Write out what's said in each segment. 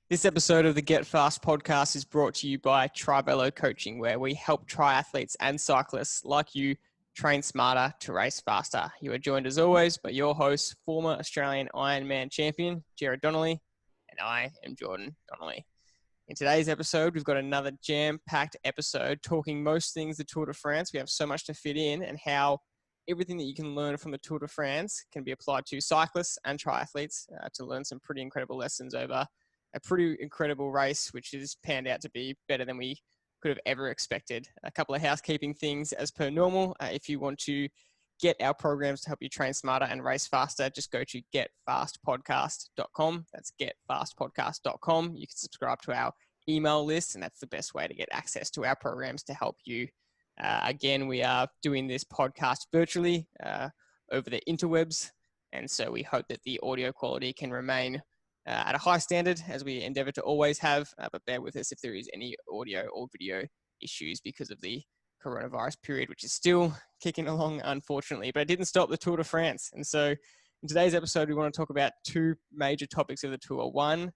This episode of the Get Fast podcast is brought to you by TriAthLon Coaching, where we help triathletes and cyclists like you train smarter to race faster. You are joined as always by your host, former Australian Ironman Champion, Gerard Donnelly, and I am Jordan Donnelly. In today's episode, we've got another jam-packed episode talking most things the Tour de France. We have so much to fit in and how everything that you can learn from the Tour de France can be applied to cyclists and triathletes to learn some pretty incredible lessons over a pretty incredible race, which has panned out to be better than we could have ever expected. A couple of housekeeping things as per normal. If you want to get our programs to help you train smarter and race faster, just go to getfastpodcast.com. That's getfastpodcast.com. You can subscribe to our email list, and that's the best way to get access to our programs to help you. Again, we are doing this podcast virtually over the interwebs, and so we hope that the audio quality can remain at a high standard, as we endeavor to always have, but bear with us if there is any audio or video issues because of the coronavirus period, which is still kicking along, unfortunately, but it didn't stop the Tour de France. And so in today's episode, we want to talk about two major topics of the Tour. One,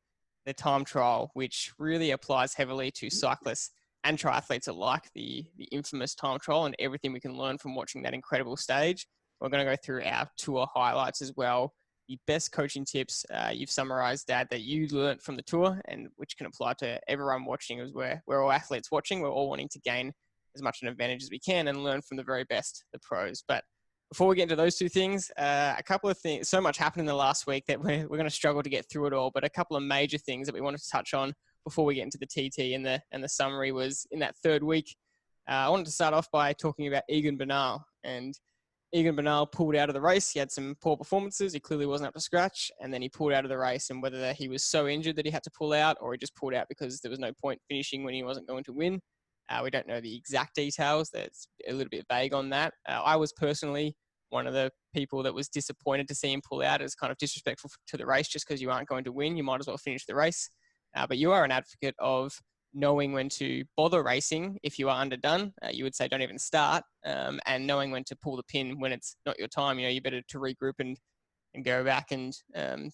the time trial, which really applies heavily to cyclists and triathletes alike, the infamous time trial and everything we can learn from watching that incredible stage. We're going to go through our Tour highlights as well, the best coaching tips you've summarized, Dad, that you learned from the Tour, and which can apply to everyone watching, as we're all athletes watching. We're all wanting to gain as much an advantage as we can and learn from the very best, the pros. But before we get into those two things, a couple of things, so much happened in the last week that we're going to struggle to get through it all, but a couple of major things that we wanted to touch on before we get into the TT and the summary was in that third week. I wanted to start off by talking about Egan Bernal. And Egan Bernal pulled out of the race. He had some poor performances. He clearly wasn't up to scratch. And then he pulled out of the race. And whether he was so injured that he had to pull out or he just pulled out because there was no point finishing when he wasn't going to win, we don't know the exact details. That's a little bit vague on that. I was personally one of the people that was disappointed to see him pull out. As kind of disrespectful to the race just because you aren't going to win. You might as well finish the race. But you are an advocate of knowing when to bother racing if you are underdone. You would say don't even start, and knowing when to pull the pin when it's not your time. You know, you're better to regroup and go back and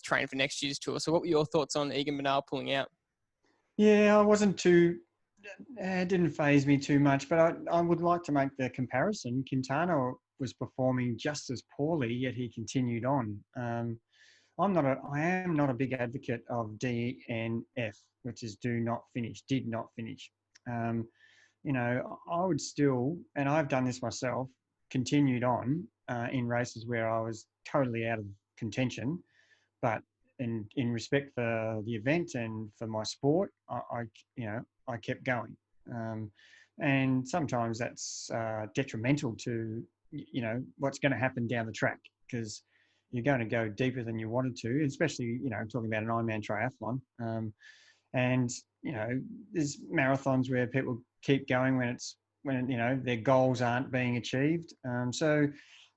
train for next year's Tour. So what were your thoughts on Egan Bernal pulling out? Yeah, I wasn't too, it didn't faze me too much, but I would like to make the comparison. Quintana was performing just as poorly, yet he continued on. I am not a big advocate of DNF, which is did not finish. You know, I would still, and I've done this myself, continued on in races where I was totally out of contention, but in respect for the event and for my sport, I kept going. And sometimes that's detrimental to, you know, what's going to happen down the track, because you're going to go deeper than you wanted to, especially, you know, talking about an Ironman triathlon. And, you know, there's marathons where people keep going when you know, their goals aren't being achieved. So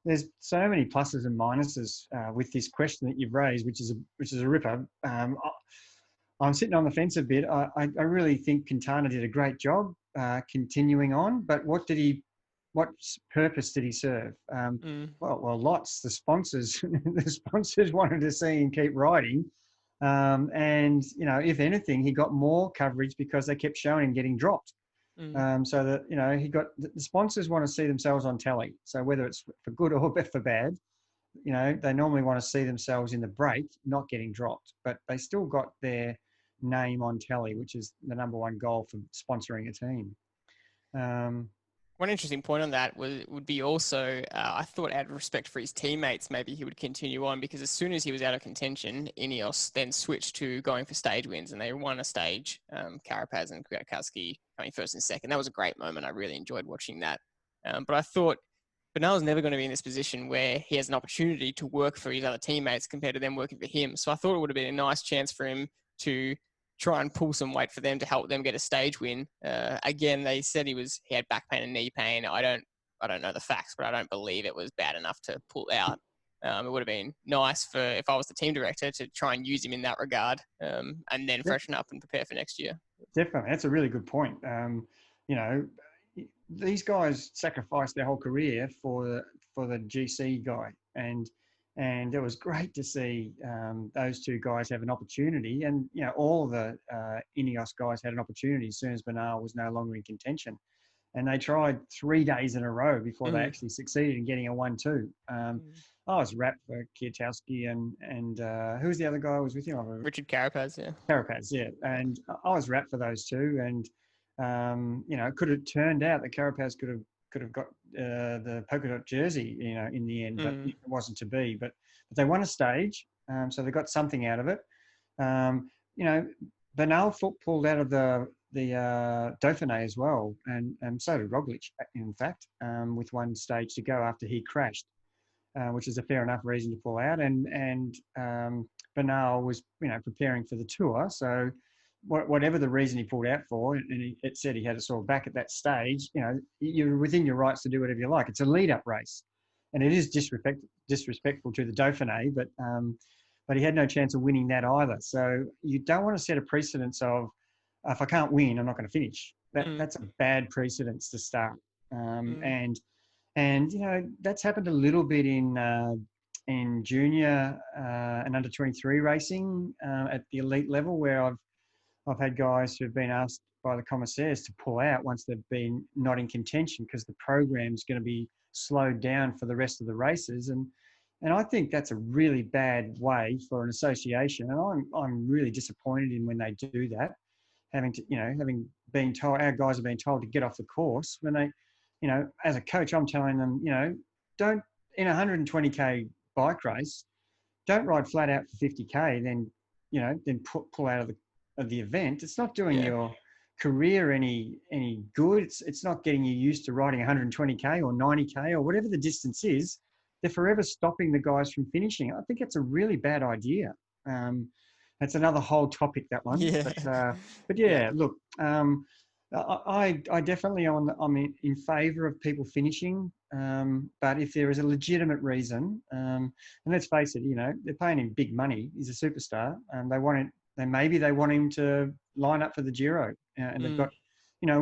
there's so many pluses and minuses with this question that you've raised, which is a ripper. I'm sitting on the fence a bit. I really think Quintana did a great job continuing on, but what purpose did he serve? Well, lots. The sponsors wanted to see him keep riding, and you know, if anything, he got more coverage because they kept showing him getting dropped. So that, you know, the sponsors want to see themselves on telly. So whether it's for good or for bad, you know, they normally want to see themselves in the break, not getting dropped, but they still got their name on telly, which is the number one goal for sponsoring a team. One interesting point on that would be also, I thought out of respect for his teammates, maybe he would continue on, because as soon as he was out of contention, Ineos then switched to going for stage wins, and they won a stage, Carapaz and Kwiatkowski coming first and second. That was a great moment. I really enjoyed watching that. But I thought Bernal's never going to be in this position where he has an opportunity to work for his other teamates compared to them working for him. So I thought it would have been a nice chance for him to try and pull some weight for them to help them get a stage win. Again, they said he had back pain and knee pain. I don't know the facts, but I don't believe it was bad enough to pull out. It would have been nice if I was the team director to try and use him in that regard, and then freshen up and prepare for next year. Definitely. That's a really good point. You know, these guys sacrificed their whole career for the GC guy, and And it was great to see those two guys have an opportunity. And, all the Ineos guys had an opportunity as soon as Bernal was no longer in contention. And they tried 3 days in a row before they actually succeeded in getting a 1-2. I was wrapped for Kwiatkowski and who was the other guy who was with him? Richard Carapaz, yeah. Carapaz, yeah. And I was wrapped for those two. And, it could have turned out that Carapaz could have got the polka dot jersey, in the end, but it wasn't to be. But they won a stage, so they got something out of it. Bernal pulled out of the Dauphiné as well, and so did Roglic, in fact, with one stage to go after he crashed, which is a fair enough reason to pull out. And Bernal was, preparing for the Tour, so whatever the reason he pulled out for, and it said he had a sore back at that stage, you're within your rights to do whatever you like. It's a lead-up race, and it is disrespectful to the Dauphiné, but he had no chance of winning that either. So you don't want to set a precedence of, if I can't win, I'm not going to finish. That's a bad precedence to start. And that's happened a little bit in junior and under 23 racing at the elite level, where I've had guys who've been asked by the commissaires to pull out once they've been not in contention because the program's going to be slowed down for the rest of the races. And I think that's a really bad way for an association. And I'm really disappointed in when they do that, having been told, our guys have been told to get off the course when they, as a coach, I'm telling them, don't, in a 120K bike race, don't ride flat out for 50K, then pull out of the event. It's not doing your career any good. It's not getting you used to riding 120K or 90K or whatever the distance is. They're forever stopping the guys from finishing. I think it's a really bad idea. That's another whole topic, that one. Yeah. But yeah, look, I definitely I'm in favour of people finishing. But if there is a legitimate reason, and let's face it, they're paying him big money. He's a superstar. Maybe they want him to line up for the Giro, and they've got,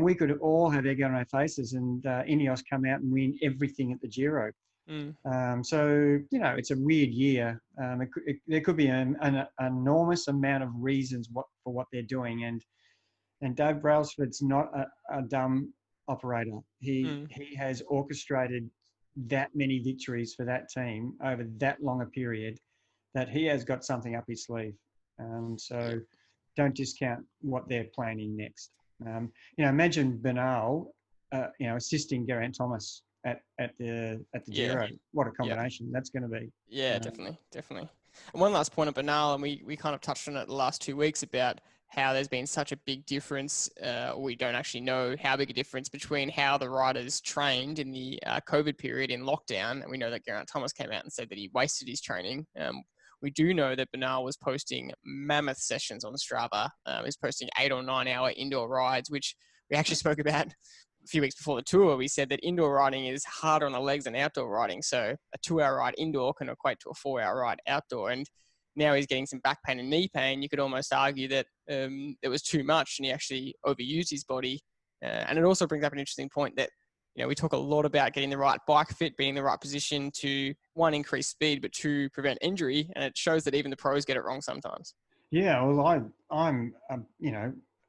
we could all have egg on our faces and Ineos come out and win everything at the Giro. So, it's a weird year. There could be an enormous amount of reasons for what they're doing. And Dave Brailsford's not a dumb operator. He has orchestrated that many victories for that team over that long a period that he has got something up his sleeve. So don't discount what they're planning next. Imagine Bernal, assisting Geraint Thomas at the Giro. What a combination that's going to be. Yeah, definitely. And one last point on Bernal, and we kind of touched on it the last 2 weeks about how there's been such a big difference. We don't actually know how big a difference between how the riders trained in the COVID period in lockdown. And we know that Geraint Thomas came out and said that he wasted his training. We do know that Bernal was posting mammoth sessions on Strava. He's posting 8 or 9 hour indoor rides, which we actually spoke about a few weeks before the tour. We said that indoor riding is harder on the legs than outdoor riding. So a 2-hour ride indoor can equate to a 4-hour ride outdoor. And now he's getting some back pain and knee pain. You could almost argue that it was too much and he actually overused his body. And it also brings up an interesting point that, we talk a lot about getting the right bike fit, being in the right position to, 1, increase speed, but 2, prevent injury. And it shows that even the pros get it wrong sometimes. Yeah, well, I'm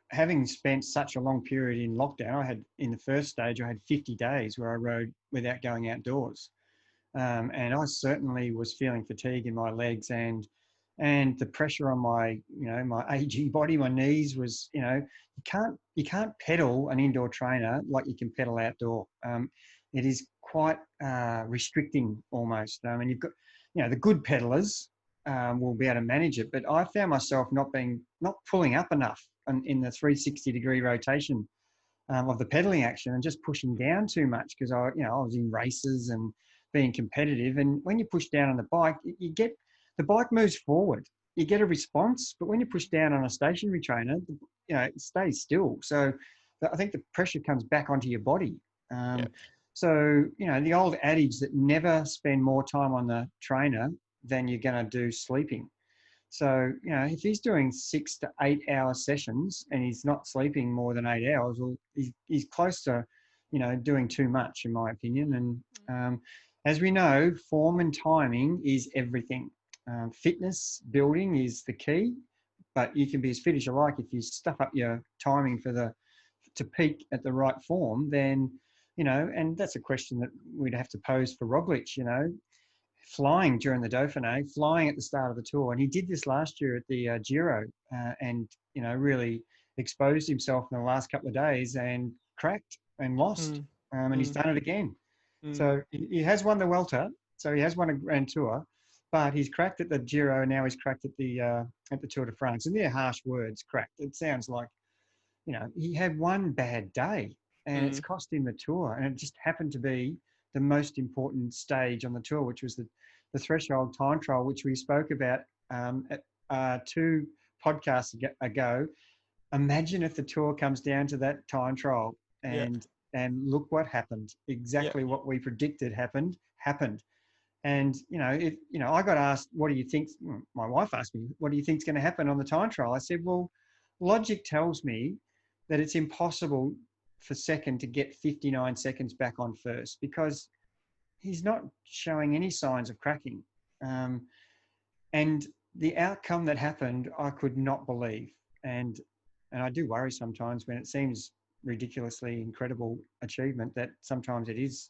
having spent such a long period in lockdown, in the first stage, I had 50 days where I rode without going outdoors. And I certainly was feeling fatigue in my legs and the pressure on my aging body, my knees was, you can't pedal an indoor trainer like you can pedal outdoor. It is quite restricting almost. And you've got, the good pedalers will be able to manage it. But I found myself not pulling up enough in the 360-degree rotation of the pedaling action and just pushing down too much because I was in races and being competitive. And when you push down on the bike, the bike moves forward. You get a response, but when you push down on a stationary trainer, it stays still. So I think the pressure comes back onto your body. So, the old adage that never spend more time on the trainer than you're going to do sleeping. So, if he's doing 6 to 8 hour sessions and he's not sleeping more than 8 hours, well, he's close to, doing too much, in my opinion. And as we know, form and timing is everything. Fitness building is the key, but you can be as fit as you like. If you stuff up your timing to peak at the right form, then, and that's a question that we'd have to pose for Roglic, flying during the Dauphiné, flying at the start of the Tour. And he did this last year at the Giro and, really exposed himself in the last couple of days and cracked and lost. And he's done it again. So he has won the Welter. So he has won a Grand Tour, but he's cracked at the Giro and now he's cracked at the Tour de France. And they're harsh words, cracked. It sounds like, he had one bad day and it's cost him the Tour. And it just happened to be the most important stage on the Tour, which was the threshold time trial, which we spoke about at 2 podcasts ago. Imagine if the Tour comes down to that time trial and look what happened. Exactly what we predicted happened. And, I got asked, what do you think? My wife asked me, what do you think is going to happen on the time trial? I said, well, logic tells me that it's impossible for second to get 59 seconds back on first because he's not showing any signs of cracking. And the outcome that happened, I could not believe. And I do worry sometimes when it seems ridiculously incredible achievement that sometimes it is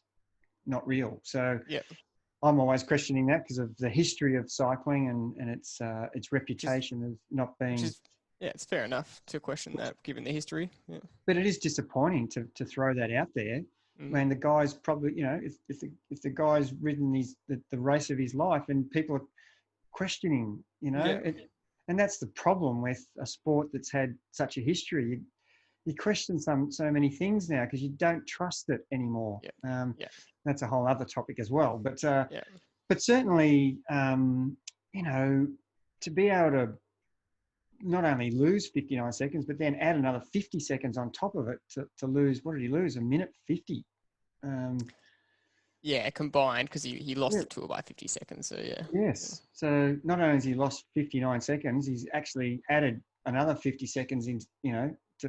not real. So I'm always questioning that because of the history of cycling and its reputation as not being... it's fair enough to question that given the history. Yeah. But it is disappointing to throw that out there when the guy's probably, if the guy's ridden the race of his life and people are questioning, and that's the problem with a sport that's had such a history. You question so many things now because you don't trust it anymore. That's a whole other topic as well. But certainly, to be able to not only lose 59 seconds, but then add another 50 seconds on top of it to lose, what did he lose? 1:50. Combined because he lost the Tour by 50 seconds. So Yes. So not only has he lost 59 seconds, he's actually added another 50 seconds in,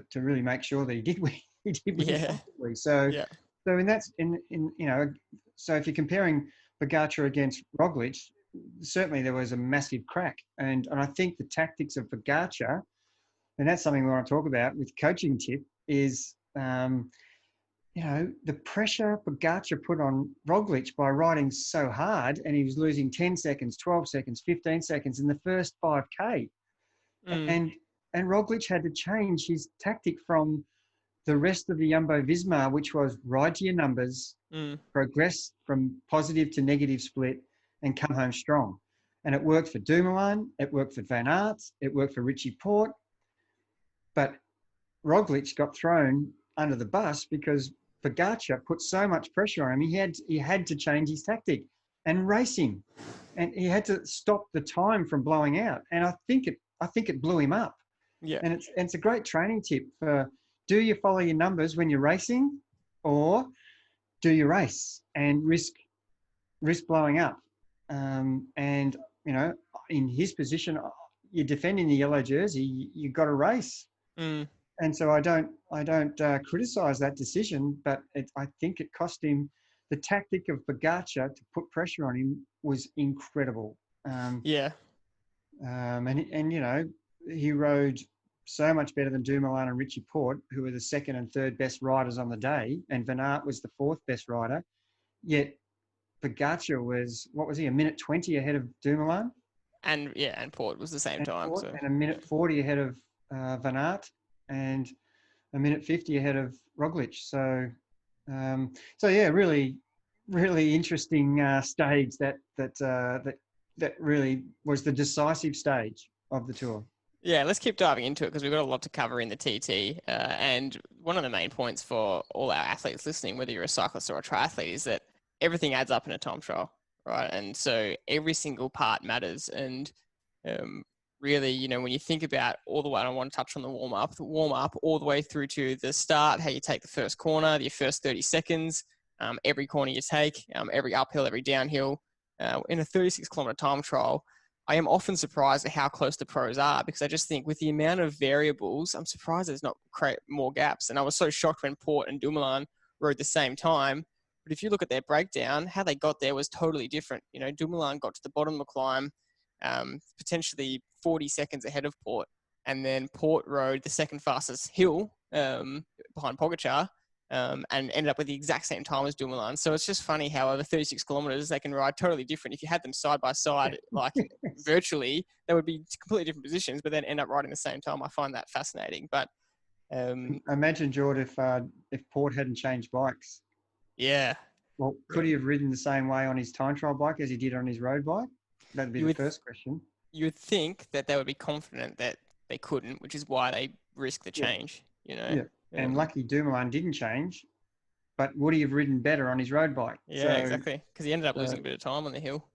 to really make sure that he did win. Comfortably. So so if you're comparing Pogačar against Roglic, certainly there was a massive crack. And I think the tactics of Pogačar, and that's something we want to talk about with coaching tip, is, the pressure Pogačar put on Roglic by riding so hard, and he was losing 10 seconds, 12 seconds, 15 seconds in the first 5K. And Roglic had to change his tactic from the rest of the Jumbo-Visma, which was ride to your numbers, progress from positive to negative split, and come home strong. And it worked for Dumoulin, it worked for Van Aert, it worked for Richie Porte. But Roglic got thrown under the bus because Pogačar put so much pressure on him. He had to change his tactic and race him. And he had to stop the time from blowing out. And I think it blew him up. Yeah. And it's a great training tip for, do you follow your numbers when you're racing, or do you race and risk blowing up? And in his position, you're defending the yellow jersey, you've got to race. And so I don't criticize that decision, but I think it cost him. The tactic of Pogačar to put pressure on him was incredible. And he rode so much better than Dumoulin and Richie Porte, who were the second and third best riders on the day, and Van Aert was the fourth best rider. Yet Pogačar was, what was he, 1:20 ahead of Dumoulin? And Porte was the same time. Porte, so. And 1:40 ahead of Van Aert, and 1:50 ahead of Roglic. So really, really interesting stage that really was the decisive stage of the Tour. Yeah, let's keep diving into it because we've got a lot to cover in the TT. And one of the main points for all our athletes listening, whether you're a cyclist or a triathlete, is that everything adds up in a time trial, right? And so every single part matters. And really, when you think about all the way, and I want to touch on the warm up all the way through to the start, how you take the first corner, your first 30 seconds, every corner you take, every uphill, every downhill, in a 36-kilometer time trial. I am often surprised at how close the pros are, because I just think with the amount of variables, I'm surprised there's not create more gaps. And I was so shocked when Porte and Dumoulin rode the same time. But if you look at their breakdown, how they got there was totally different. You know, Dumoulin got to the bottom of the climb, potentially 40 seconds ahead of Porte. And then Porte rode the second fastest hill behind Pogačar and ended up with the exact same time as Dumoulin. So it's just funny how over 36 kilometers, they can ride totally different. If you had them side by side, like virtually, they would be completely different positions, but then end up riding the same time. I find that fascinating. But imagine, Jordy, if Porte hadn't changed bikes. Yeah. Well, could he have ridden the same way on his time trial bike as he did on his road bike? That'd be the first question. You would think that they would be confident that they couldn't, which is why they risk the change, you know? Yeah. And lucky Dumoulin didn't change, but would he have ridden better on his road bike? Yeah, exactly. Because he ended up losing a bit of time on the hill.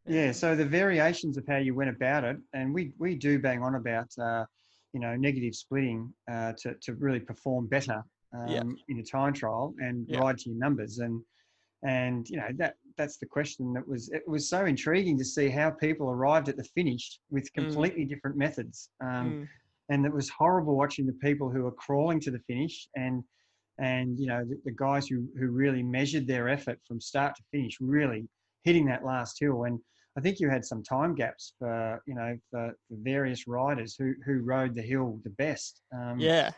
Yeah. So the variations of how you went about it, and we do bang on about, negative splitting to really perform better in a time trial and ride to your numbers. And that's the question it was so intriguing to see how people arrived at the finish with completely different methods. And it was horrible watching the people who were crawling to the finish and the guys who really measured their effort from start to finish, really hitting that last hill. And I think you had some time gaps for various riders who rode the hill the best. I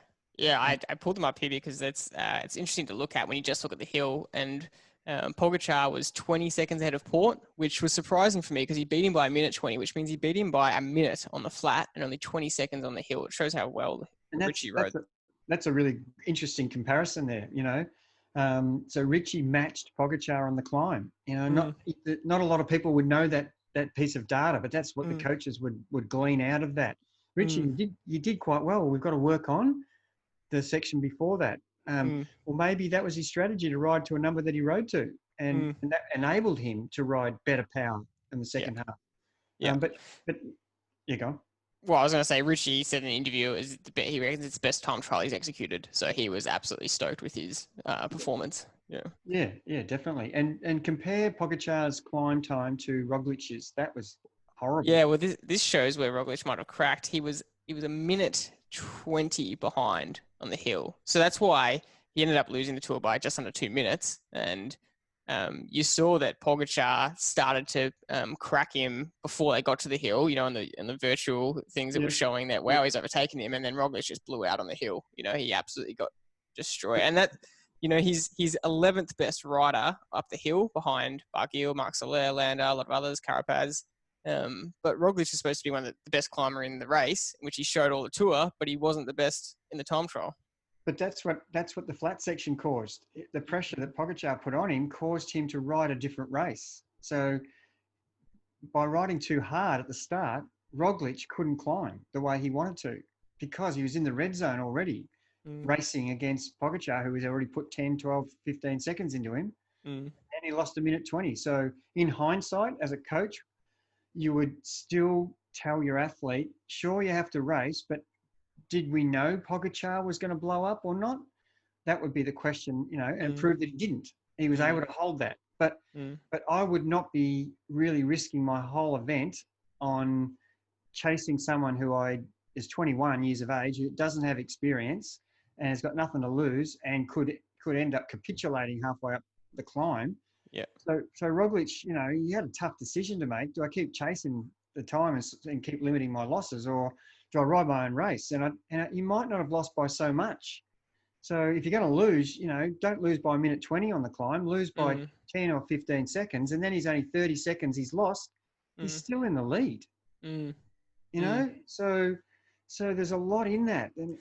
pulled them up here because it's interesting to look at when you just look at the hill. And Pogačar was 20 seconds ahead of Porte, which was surprising for me because he beat him by a minute 20, which means he beat him by a minute on the flat and only 20 seconds on the hill. It shows how well Richie rode. That's a really interesting comparison there, So Richie matched Pogačar on the climb. Not a lot of people would know that piece of data, but that's what the coaches would glean out of that. Richie, you did quite well. We've got to work on the section before that. Well, maybe that was his strategy to ride to a number that he rode to, and that enabled him to ride better power in the second half. Yeah, but you go. Well, I was going to say, Richie said in the interview he reckons it's the best time trial he's executed. So he was absolutely stoked with his performance. Yeah, definitely. And compare Pogačar's climb time to Roglic's. That was horrible. Yeah, well, this shows where Roglic might have cracked. He was a minute 20 behind on the hill. So that's why he ended up losing the Tour by just under 2 minutes. And you saw that Pogačar started to crack him before they got to the hill, in the virtual things that were showing that, wow, he's overtaken him. And then Roglic just blew out on the hill. He absolutely got destroyed. And that, he's 11th best rider up the hill behind Barguil, Marc Soler, Landa, a lot of others, Carapaz. But Roglic is supposed to be one of the best climber in the race, which he showed all the Tour, but he wasn't the best in the time trial. But that's what the flat section caused. The pressure that Pogačar put on him caused him to ride a different race. So by riding too hard at the start, Roglic couldn't climb the way he wanted to because he was in the red zone already, racing against Pogačar, who was already put 10, 12, 15 seconds into him. And he lost a minute 20. So in hindsight, as a coach, you would still tell your athlete, sure, you have to race, but did we know Pogačar was going to blow up or not? That would be the question, and prove that he didn't. He was able to hold that. But I would not be really risking my whole event on chasing someone who is 21 years of age, who doesn't have experience and has got nothing to lose and could end up capitulating halfway up the climb. Yeah. So Roglic, he had a tough decision to make. Do I keep chasing the time and keep limiting my losses, or do I ride my own race? And you might not have lost by so much. So if you're going to lose, don't lose by a minute 20 on the climb. Lose by 10 or 15 seconds, and then he's only 30 seconds he's lost. He's still in the lead. So there's a lot in that, and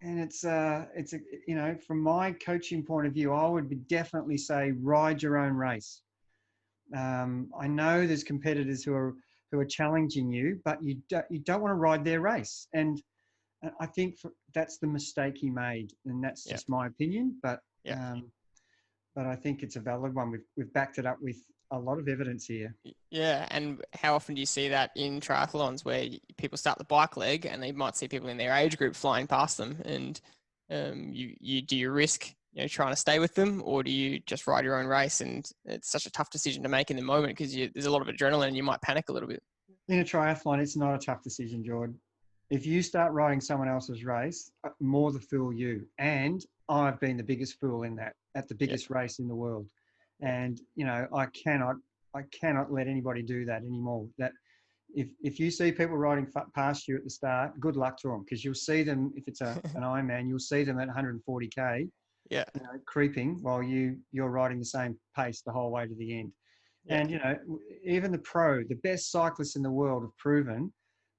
it's from my coaching point of view, I would definitely say ride your own race. I know there's competitors who are challenging you, but you don't want to ride their race. And I think that's the mistake he made, and that's just my opinion. But I think it's a valid one. We've backed it up with a lot of evidence here. Yeah, and how often do you see that in triathlons where people start the bike leg and they might see people in their age group flying past them, and you risk trying to stay with them, or do you just ride your own race? And it's such a tough decision to make in the moment because there's a lot of adrenaline and you might panic a little bit. In a triathlon, it's not a tough decision, Jordan. if you start riding someone else's race, more the fool you. And I've been the biggest fool in that at the biggest race in the world. And, you know, I cannot let anybody do that anymore. That if you see people riding past you at the start, good luck to them, because you'll see them, if it's an Ironman, you'll see them at 140K, creeping while you're riding the same pace the whole way to the end. Yeah. And, you know, even the best cyclists in the world have proven,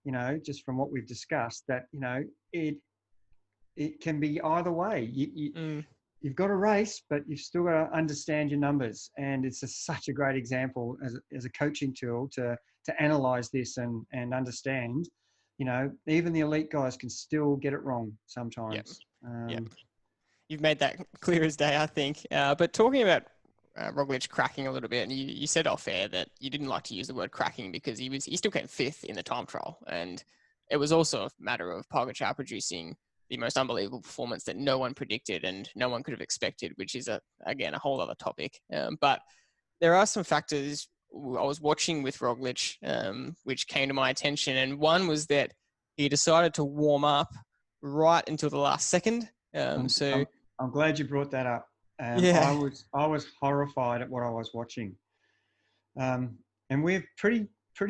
you know, just from what we've discussed, that, you know, it can be either way. You've got to race, but you've still got to understand your numbers. And it's such a great example as a coaching tool to analyze this and understand, you know, even the elite guys can still get it wrong sometimes. You've made that clear as day, I think. But talking about Roglic cracking a little bit, and you said off air that you didn't like to use the word cracking because he still came fifth in the time trial, and it was also a matter of Pogačar producing the most unbelievable performance that no one predicted and no one could have expected, which is again a whole other topic. But there are some factors I was watching with Roglic, which came to my attention, and one was that he decided to warm up right until the last second. I'm glad you brought that up. I was horrified at what I was watching, and we're pretty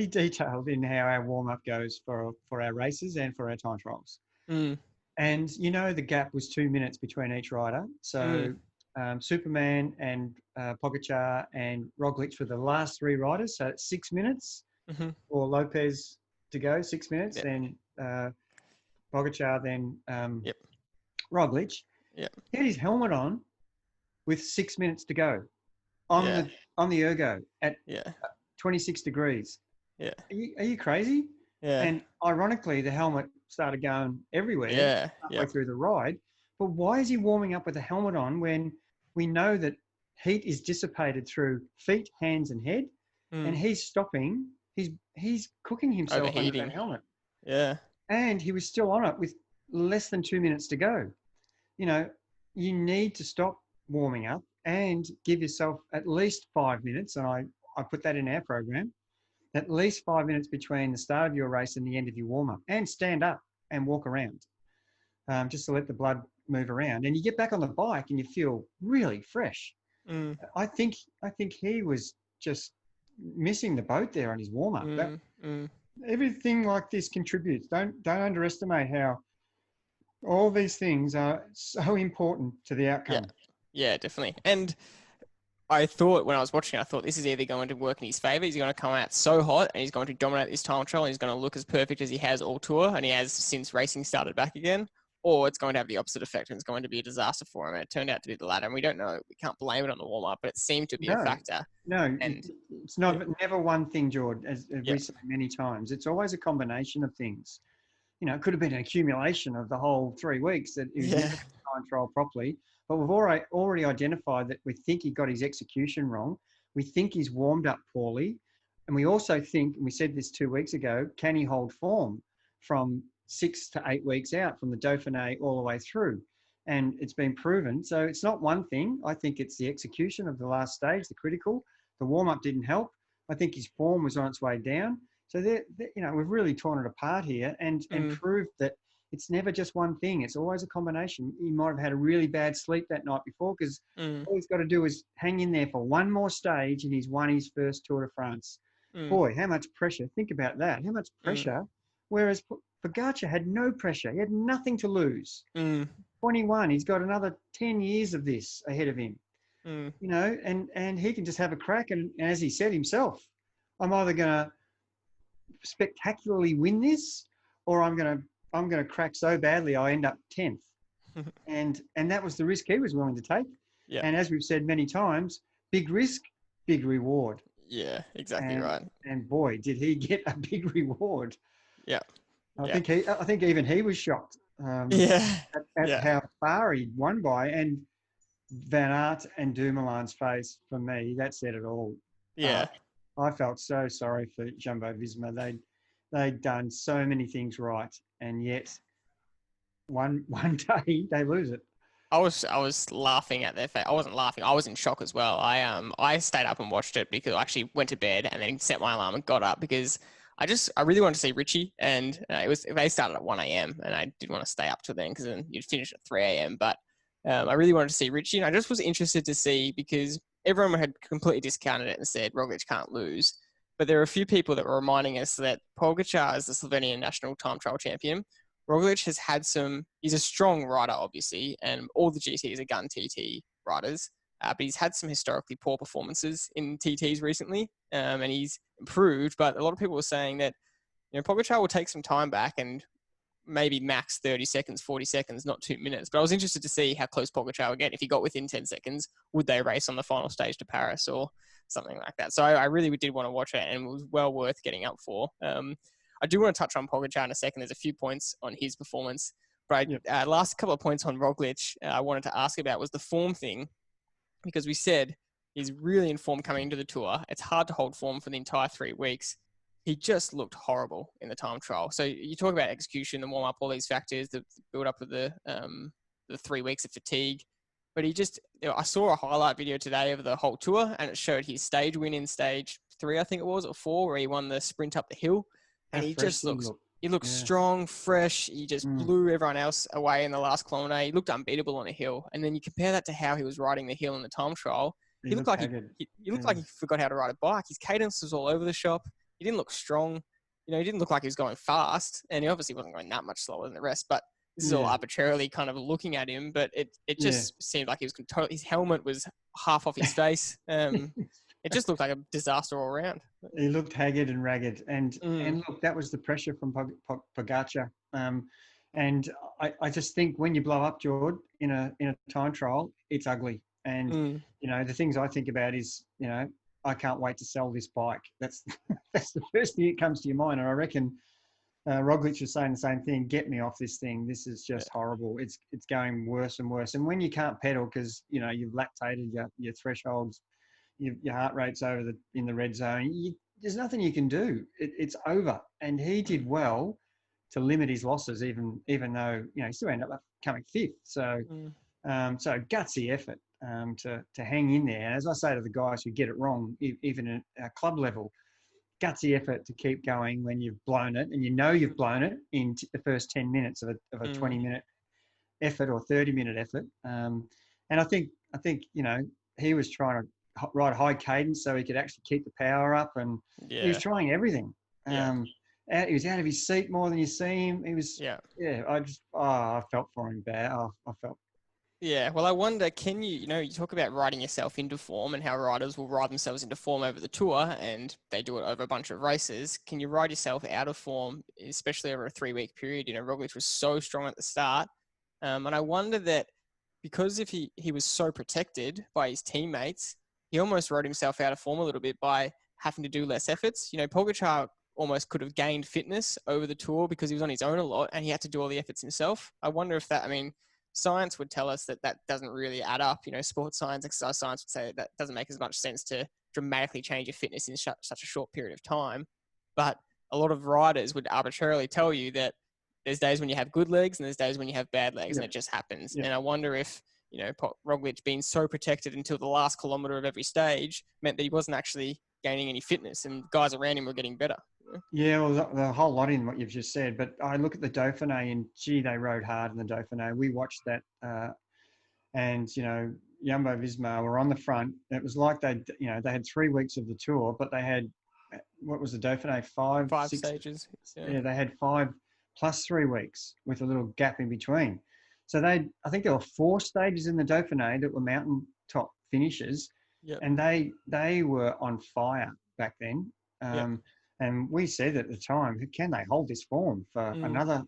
detailed in how our warm up goes for our races and for our time trials. And you know, the gap was 2 minutes between each rider. So Superman and Pogačar and Roglic were the last three riders. So it's 6 minutes for Lopez to go, 6 minutes. Then Pogačar, then Roglic. He had his helmet on with 6 minutes to go on the ergo at 26 degrees. Are you crazy? And ironically, the helmet started going everywhere halfway through the ride. But why is he warming up with the helmet on when we know that heat is dissipated through feet, hands, and head, and he's stopping? He's cooking himself under that helmet. And he was still on it with less than 2 minutes to go. You know, you need to stop warming up and give yourself at least 5 minutes. And I put that in our program. At least 5 minutes between the start of your race and the end of your warm-up, and stand up and walk around, just to let the blood move around. And you get back on the bike and you feel really fresh. I think he was just missing the boat there on his warm-up. Everything like this contributes. Don't underestimate how all these things are so important to the outcome. Yeah, definitely. And I thought when I was watching, this is either going to work in his favour. He's going to come out so hot and he's going to dominate this time trial. And he's going to look as perfect as he has all tour and he has since racing started back again. Or it's going to have the opposite effect and it's going to be a disaster for him. And it turned out to be the latter. And we don't know. We can't blame it on the warm-up, but it seemed to be a factor. No, it's never one thing, Jordan, as we say many times. It's always a combination of things. You know, it could have been an accumulation of the whole 3 weeks that he was never time trial properly. But we've already identified that we think he got his execution wrong. We think he's warmed up poorly. And we also think, and we said this 2 weeks ago, can he hold form from 6 to 8 weeks out from the Dauphiné all the way through? And it's been proven. So it's not one thing. I think it's the execution of the last stage, the critical. The warm-up didn't help. I think his form was on its way down. So, you know, we've really torn it apart here and proved that it's never just one thing. It's always a combination. He might have had a really bad sleep that night before because all he's got to do is hang in there for one more stage and he's won his first Tour de France. Boy, how much pressure. Think about that. How much pressure. Whereas Pogačar had no pressure. He had nothing to lose. 21. He's got another 10 years of this ahead of him. You know, and he can just have a crack. And as he said himself, I'm either going to spectacularly win this or I'm going to crack so badly I end up 10th. and that was the risk he was willing to take. And as we've said many times, big risk, big reward. Yeah, exactly right. And boy, did he get a big reward. I think even he was shocked at how far he'd won by. And Van Aert and Dumoulin's face, for me, that said it all. I felt so sorry for Jumbo-Visma. They'd done so many things right, and yet one day they lose it. I was laughing at their face. I wasn't laughing. I was in shock as well. I stayed up and watched it because I actually went to bed and then set my alarm and got up because I really wanted to see Richie, and they started at 1 a.m. and I did want to stay up till then because then you'd finish at 3 a.m. But I really wanted to see Richie, and I just was interested to see because everyone had completely discounted it and said Roglic can't lose. But there are a few people that were reminding us that Pogačar is the Slovenian national time trial champion. Roglic has had he's a strong rider, obviously, and all the GTs are gun TT riders. But he's had some historically poor performances in TTs recently, and he's improved. But a lot of people were saying that, Pogačar will take some time back and maybe max 30 seconds, 40 seconds, not 2 minutes. But I was interested to see how close Pogačar would get. If he got within 10 seconds, would they race on the final stage to Paris or something like that? So I really did want to watch it, and it was well worth getting up for. I do want to touch on Pogačar in a second. There's a few points on his performance. But last couple of points on Roglic I wanted to ask about was the form thing. Because we said he's really in form coming into the tour. It's hard to hold form for the entire 3 weeks. He just looked horrible in the time trial. So you talk about execution, the warm up, all these factors, the build up of the 3 weeks of fatigue. But he just, I saw a highlight video today of the whole tour, and it showed his stage win in stage 3, I think it was, or 4, where he won the sprint up the hill. And he just looks strong, fresh. He just blew everyone else away in the last kilometre. He looked unbeatable on a hill. And then you compare that to how he was riding the hill in the time trial. He looked like he looked like he forgot how to ride a bike. His cadence was all over the shop. He didn't look strong. He didn't look like he was going fast. And he obviously wasn't going that much slower than the rest. But this is all arbitrarily kind of looking at him. But it just seemed like he was his helmet was half off his face. It just looked like a disaster all around. He looked haggard and ragged. And look, that was the pressure from Pogačar. And I just think when you blow up, Jordy, in a time trial, it's ugly. And, the things I think about is, I can't wait to sell this bike. That's the first thing that comes to your mind. And I reckon Roglic was saying the same thing. Get me off this thing. This is just horrible. It's going worse and worse. And when you can't pedal because, you've lactated your thresholds, your heart rate's in the red zone. There's nothing you can do. It's over. And he did well to limit his losses, even though he still ended up coming 5th. So, so gutsy effort to hang in there. And as I say to the guys who get it wrong, even at club level, gutsy effort to keep going when you've blown it, and you've blown it in the first 10 minutes of a 20-minute effort or 30-minute effort. And I think he was trying to ride high cadence so he could actually keep the power up, and he was trying everything. He was out of his seat more than you see him. He was I felt for him bad. I felt. Yeah, well, I wonder, can you talk about riding yourself into form and how riders will ride themselves into form over the tour, and they do it over a bunch of races. Can you ride yourself out of form, especially over a 3-week period? Roglic was so strong at the start. And I wonder that because if he was so protected by his teammates, he almost rode himself out of form a little bit by having to do less efforts. Pogačar almost could have gained fitness over the tour because he was on his own a lot and he had to do all the efforts himself. I wonder if science would tell us that doesn't really add up. Sports science, exercise science would say that doesn't make as much sense to dramatically change your fitness in such a short period of time. But a lot of riders would arbitrarily tell you that there's days when you have good legs and there's days when you have bad legs, and it just happens. And I wonder if, Roglic being so protected until the last kilometre of every stage meant that he wasn't actually gaining any fitness and guys around him were getting better. Yeah, well, the whole lot in what you've just said. But I look at the Dauphiné, and they rode hard in the Dauphiné. We watched that, and Jumbo-Visma were on the front. It was like they had 3 weeks of the tour, but they had, what was the Dauphiné, 5 stages. Yeah, they had 5 plus 3 weeks with a little gap in between. So I think there were 4 stages in the Dauphiné that were mountaintop finishes, and they were on fire back then. And we said at the time, can they hold this form for another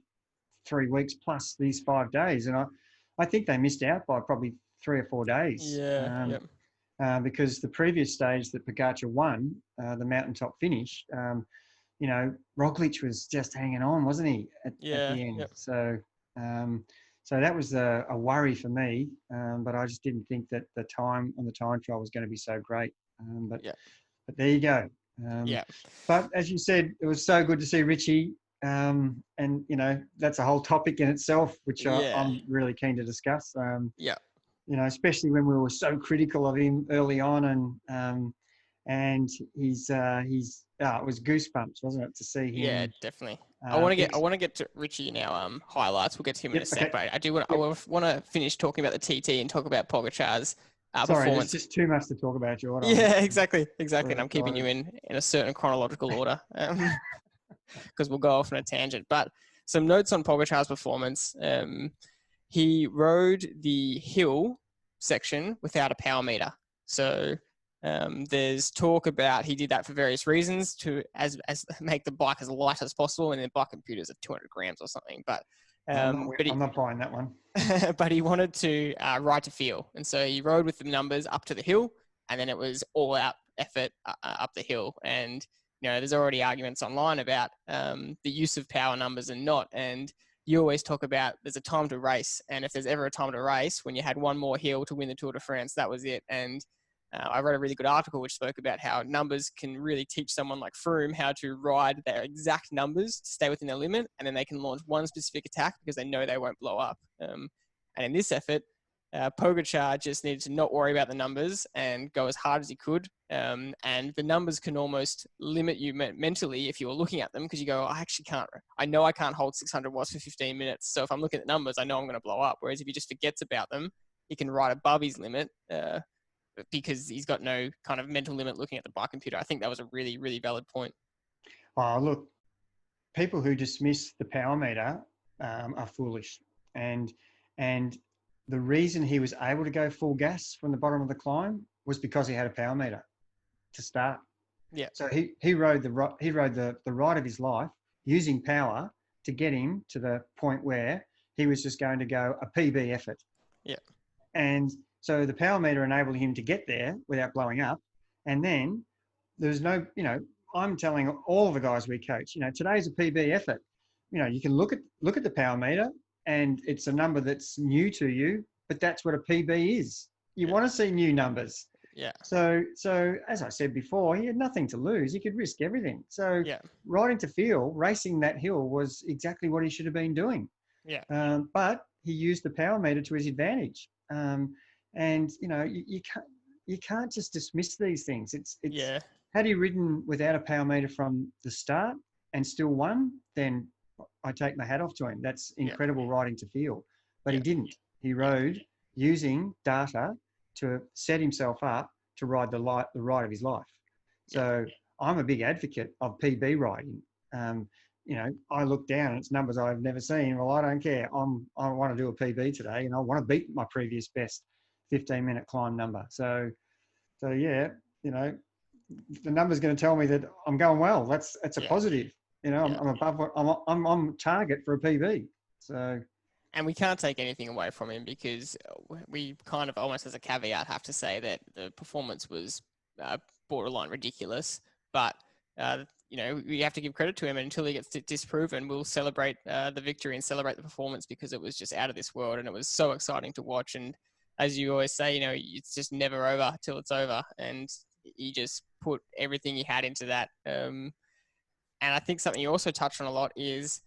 3 weeks plus these 5 days? And I think they missed out by probably 3 or 4 days. Because the previous stage that Pogačar won, the mountaintop finish, Roglic was just hanging on, wasn't he, at the end? So that was a worry for me. But I just didn't think that the time on the time trial was going to be so great. But there you go. But as you said, it was so good to see Richie, and that's a whole topic in itself, which I'm really keen to discuss. Especially when we were so critical of him early on, and it was goosebumps, wasn't it, to see Yeah, him? definitely. I Ex- want to get to Richie in our highlights. We'll get to him in a yep. sec, Okay. but I do want Yep. to finish talking about the TT and talk about Pogacar's Sorry, there's performance. just too much to talk about, Jordan. Yeah, exactly. So And I'm keeping you excited. in a certain chronological order because we'll go off on a tangent. But some notes on Pogacar's performance. He rode the hill section without a power meter. So there's talk about he did that for various reasons to as make the bike as light as possible, and the bike computers are 200 grams or something. But I'm not buying that one. but he wanted to ride to feel, and so he rode with the numbers up to the hill, and then it was all out effort up the hill. And there's already arguments online about the use of power numbers and not. And you always talk about there's a time to race, and if there's ever a time to race, when you had one more hill to win the Tour de France, that was it. And I read a really good article which spoke about how numbers can really teach someone like Froome how to ride their exact numbers to stay within their limit, and then they can launch one specific attack because they know they won't blow up. And in this effort, Pogacar just needed to not worry about the numbers and go as hard as he could. And the numbers can almost limit you mentally if you were looking at them, because you go, I know I can't hold 600 watts for 15 minutes. So if I'm looking at the numbers, I know I'm going to blow up. Whereas if he just forgets about them, he can ride above his limit because he's got no kind of mental limit looking at the bike computer. I think that was a really, really valid point. Oh, look, people who dismiss the power meter are foolish. And the reason he was able to go full gas from the bottom of the climb was because he had a power meter to start. Yeah. So he rode the ride of his life using power to get him to the point where he was just going to go a PB effort. Yeah. And so the power meter enabled him to get there without blowing up. And then there's no, I'm telling all of the guys we coach, today's a PB effort. You can look at the power meter, and it's a number that's new to you, but that's what a PB is. You want to see new numbers. Yeah. So as I said before, he had nothing to lose. He could risk everything. So riding to feel, racing that hill was exactly what he should have been doing. Yeah. But he used the power meter to his advantage. And you can't just dismiss these things. It's had he ridden without a power meter from the start and still won, then I take my hat off to him. That's incredible riding to feel. But he didn't. He rode using data to set himself up to ride the ride of his life. So I'm a big advocate of PB riding. I look down and it's numbers I've never seen. Well, I don't care. I want to do a PB today, and I want to beat my previous best 15-minute climb number. So yeah, the number's going to tell me that I'm going well. That's a positive. I'm above what I'm on target for a PB. So. And we can't take anything away from him, because we kind of almost as a caveat have to say that the performance was borderline ridiculous. But, we have to give credit to him, and until he gets disproven, we'll celebrate the victory and celebrate the performance, because it was just out of this world and it was so exciting to watch. And as you always say, it's just never over till it's over. And he just put everything he had into that. And I think something you also touched on a lot is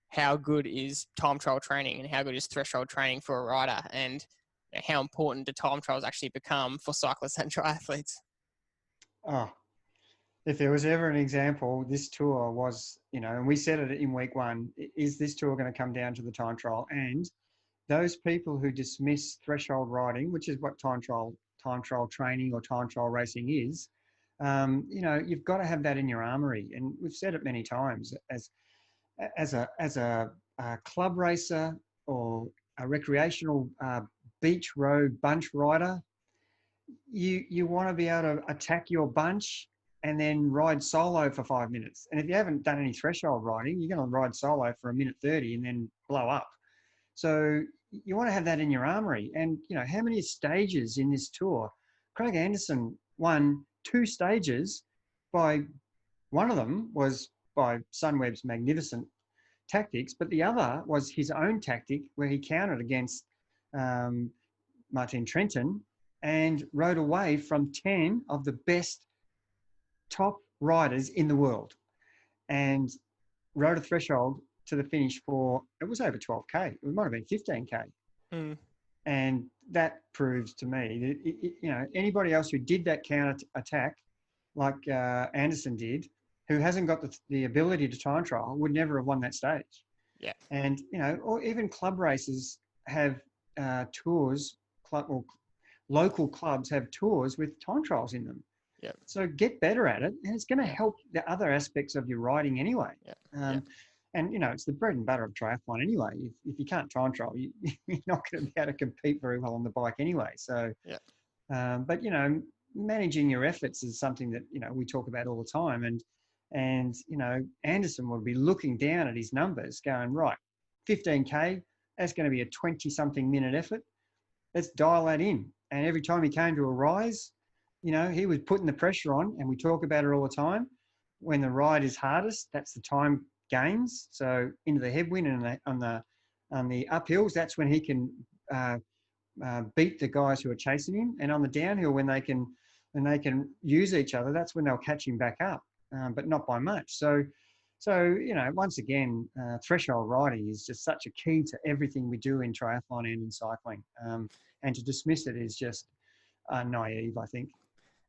how good is time trial training and how good is threshold training for a rider, and how important do time trials actually become for cyclists and triathletes? Oh, if there was ever an example, this tour was, and we said it in week one, is this tour going to come down to the time trial? And those people who dismiss threshold riding, which is what time trial training or time trial racing is, you've got to have that in your armory. And we've said it many times, as a club racer or a recreational beach road bunch rider, you want to be able to attack your bunch and then ride solo for 5 minutes. And if you haven't done any threshold riding, you're going to ride solo for 1:30 and then blow up. So you want to have that in your armory. And how many stages in this tour? Craig Anderson won 2 stages by, one of them was by Sunweb's magnificent tactics, but the other was his own tactic where he countered against Martin Trenton and rode away from 10 of the best top riders in the world, and rode a threshold to the finish for, it was over 12K. It might have been 15K. And that proves to me that, anybody else who did that counter attack like Anderson did, who hasn't got the ability to time trial, would never have won that stage. Yeah. And, you know, or even club races have tours, or local clubs have tours with time trials in them. Yeah. So get better at it, and it's going to help the other aspects of your riding anyway. Yeah. And, you know, it's the bread and butter of triathlon anyway. If you can't time trial, you're not going to be able to compete very well on the bike anyway. So, but, you know, managing your efforts is something that, you know, we talk about all the time. And you know, Anderson would be looking down at his numbers going, right, 15K, that's going to be a 20-something minute effort. Let's dial that in. And every time he came to a rise, you know, he was putting the pressure on, and we talk about it all the time. When the ride is hardest, that's the time gains. So into the headwind and on the uphills, that's when he can beat the guys who are chasing him. And on the downhill, when they can use each other, that's when they'll catch him back up, but not by much. So you know, once again, threshold riding is just such a key to everything we do in triathlon and in cycling. And to dismiss it is just naive, I think.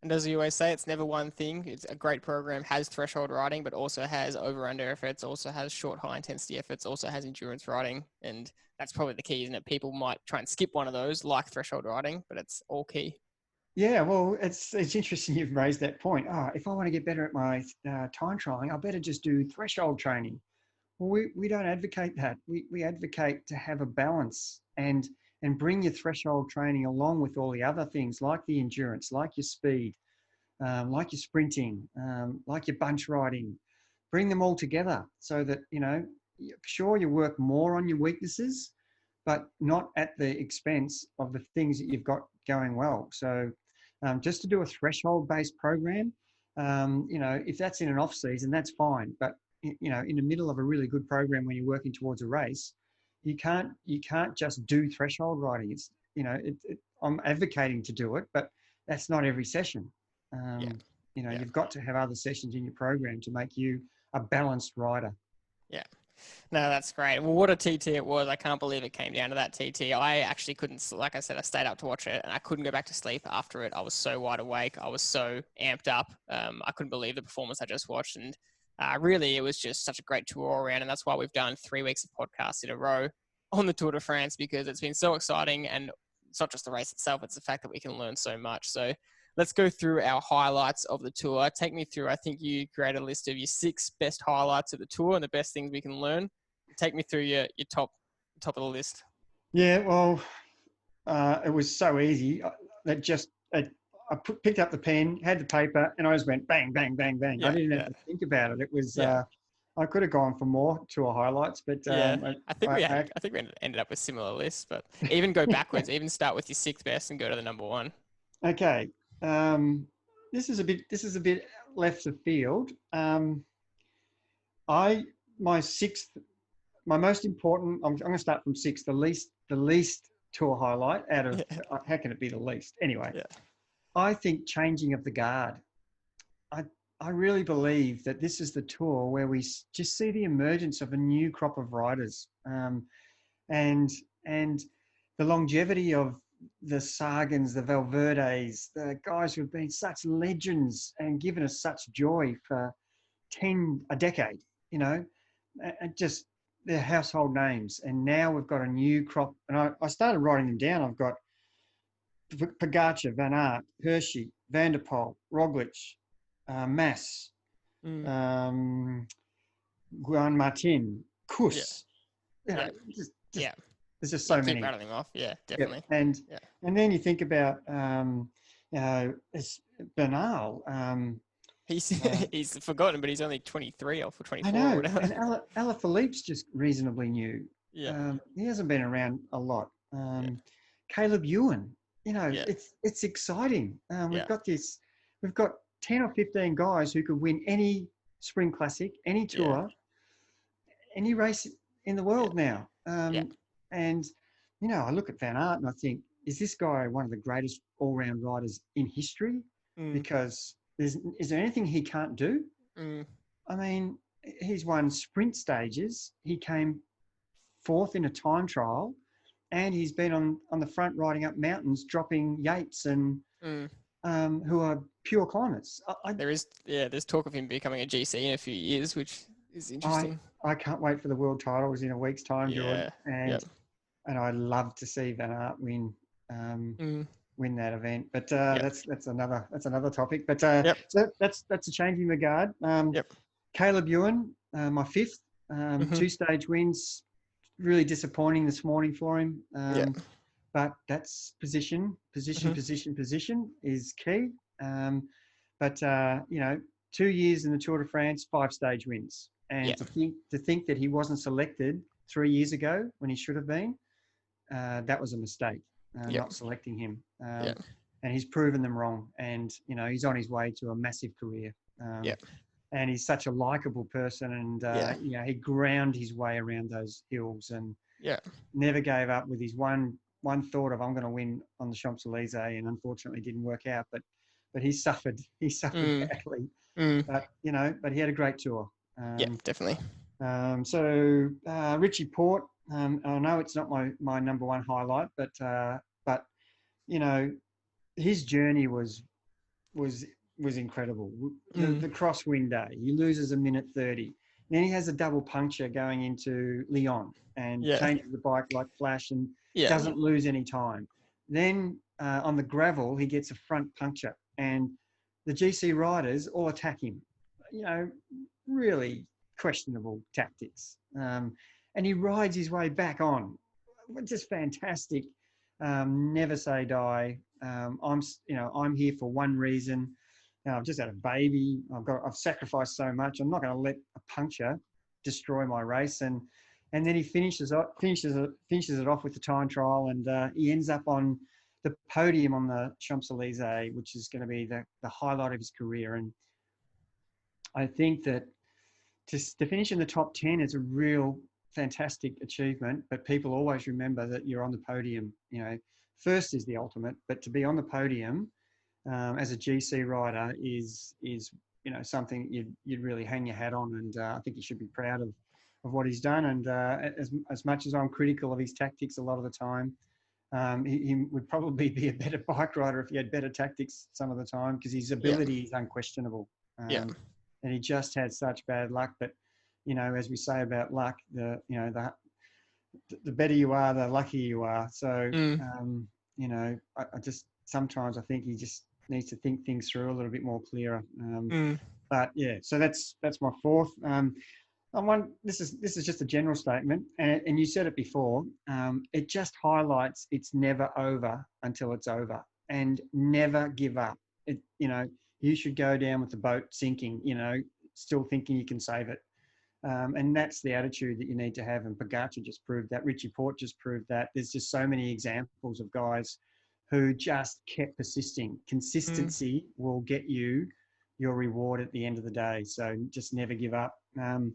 And as you always say, it's never one thing. It's a great program, has threshold riding, but also has over-under efforts, also has short, high-intensity efforts, also has endurance riding. And that's probably the key, isn't it? People might try and skip one of those, like threshold riding, but it's all key. Yeah, well, it's interesting you've raised that point. If I want to get better at my time trialing, I better just do threshold training. Well, we don't advocate that. We advocate to have a balance and bring your threshold training along with all the other things like the endurance, like your speed, like your sprinting, like your bunch riding. Bring them all together so that, you know, sure, you work more on your weaknesses, but not at the expense of the things that you've got going well. So just to do a threshold-based program, you know, if that's in an off-season, that's fine. But, you know, in the middle of a really good program when you're working towards a race, you can't just do threshold riding. It's, you know, I'm advocating to do it, but that's not every session. You know, you've got to have other sessions in your program to make you a balanced rider. Yeah. No, that's great. Well, what a TT it was. I can't believe it came down to that TT. I actually couldn't, like I said, I stayed up to watch it and I couldn't go back to sleep after it. I was so wide awake. I was so amped up. I couldn't believe the performance I just watched. And really, it was just such a great tour all around. And that's why we've done 3 weeks of podcasts in a row on the Tour de France, because it's been so exciting. And it's not just the race itself, it's the fact that we can learn so much. So let's go through our highlights of the tour. Take me through, I think you created a list of your 6 best highlights of the tour and the best things we can learn. Take me through your top of the list. Yeah, well, it was so easy that just I picked up the pen, had the paper, and I just went bang, bang, bang, bang. I didn't have to think about it. It was I could have gone for more tour highlights, but I think we ended up with similar lists. But even go backwards, even start with your 6th best and go to the number 1. Okay, this is a bit left of field. My most important, I'm going to start from 6, the least tour highlight out of, how can it be the least? Anyway, I think changing of the guard. I really believe that this is the tour where we just see the emergence of a new crop of riders, and the longevity of the Sagans, the Valverdes, the guys who have been such legends and given us such joy for a decade, you know, and just they're household names. And now we've got a new crop. And I started writing them down. I've got Pogacar, Van Aert, Hershey, Van der Poel, Roglic, Mas, Guan Martin, Kuss. There's just so many. Keep rattling off. Yeah, definitely. And then you think about Bernal. He's forgotten, but he's only 23 or 24. I know. Or whatever. And Alaphilippe's just reasonably new. He hasn't been around a lot. Caleb Ewan, you know, it's exciting. We've got 10 or 15 guys who could win any spring classic, any tour, any race in the world now. And, you know, I look at Van Aert and I think, is this guy one of the greatest all-round riders in history? Because is there anything he can't do? I mean, he's won sprint stages. He came 4th in a time trial, and he's been on the front riding up mountains, dropping Yates and who are pure climbers. There's talk of him becoming a GC in a few years, which is interesting. I can't wait for the world titles in a week's time, Jordy. And I'd love to see Van Aert win that event. But that's another topic. But so that's a changing the guard. Caleb Ewan, my fifth, 2-stage wins. Really disappointing this morning for him. But that's position is key. But 2 years in the Tour de France, 5-stage wins. And to think that he wasn't selected 3 years ago when he should have been, that was a mistake, not selecting him. And he's proven them wrong. And, he's on his way to a massive career. And he's such a likable person. And, he ground his way around those hills and never gave up with his one thought of, I'm going to win on the Champs-Elysees, and unfortunately didn't work out. But he suffered. He suffered badly. But he had a great tour. Definitely. So Richie Porte, I know it's not my number one highlight, but his journey was incredible. The crosswind day, he loses a minute 30. Then he has a double puncture going into Lyon and changes the bike like flash and doesn't lose any time. Then on the gravel, he gets a front puncture and the GC riders all attack him. Really questionable tactics. And he rides his way back on. Just fantastic. Never say die. I'm here for one reason. I've just had a baby. I've sacrificed so much. I'm not going to let a puncture destroy my race. And then he finishes it off with the time trial, and he ends up on the podium on the Champs-Elysees, which is going to be the highlight of his career. And I think that to finish in the top 10 is a real fantastic achievement, but people always remember that you're on the podium. First is the ultimate, but to be on the podium as a GC rider is something you'd really hang your hat on, and I think he should be proud of what he's done. And as much as I'm critical of his tactics a lot of the time, he would probably be a better bike rider if he had better tactics some of the time, because his ability is unquestionable. And he just had such bad luck. But as we say about luck, the better you are, the luckier you are. So I just sometimes I think he just needs to think things through a little bit more clearer. But so that's my fourth. This is just a general statement, and you said it before. It just highlights it's never over until it's over, and never give up. You should go down with the boat sinking, still thinking you can save it. And that's the attitude that you need to have. And Pogacar just proved that. Richie Porte just proved that. There's just so many examples of guys who just kept persisting. Consistency will get you your reward at the end of the day. So just never give up. The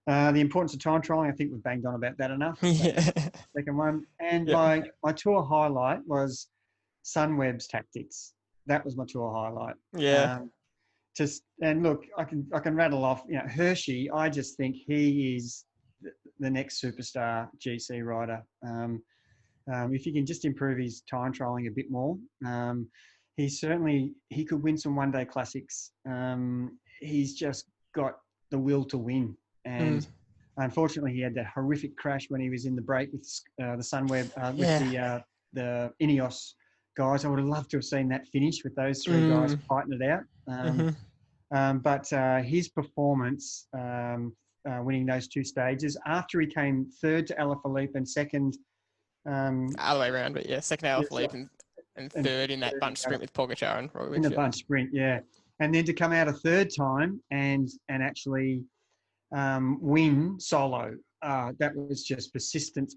importance of time trialing, I think we've banged on about that enough. Second one. And my tour highlight was Sunweb's tactics. That was my tour highlight. And look, I can rattle off. Hershey. I just think he is the next superstar GC rider. If he can just improve his time trialing a bit more, he could win some one-day classics. He's just got the will to win. And unfortunately, he had that horrific crash when he was in the break with the Sunweb with the Ineos guys. I would have loved to have seen that finish with those three guys fighting it out. But his performance, winning those 2 stages, after he came third to Alaphilippe and second... other way around, but second Alaphilippe and third in that bunch sprint with Pogacar and Roglic. In the bunch sprint, and then to come out a third time and actually win solo, that was just persistence,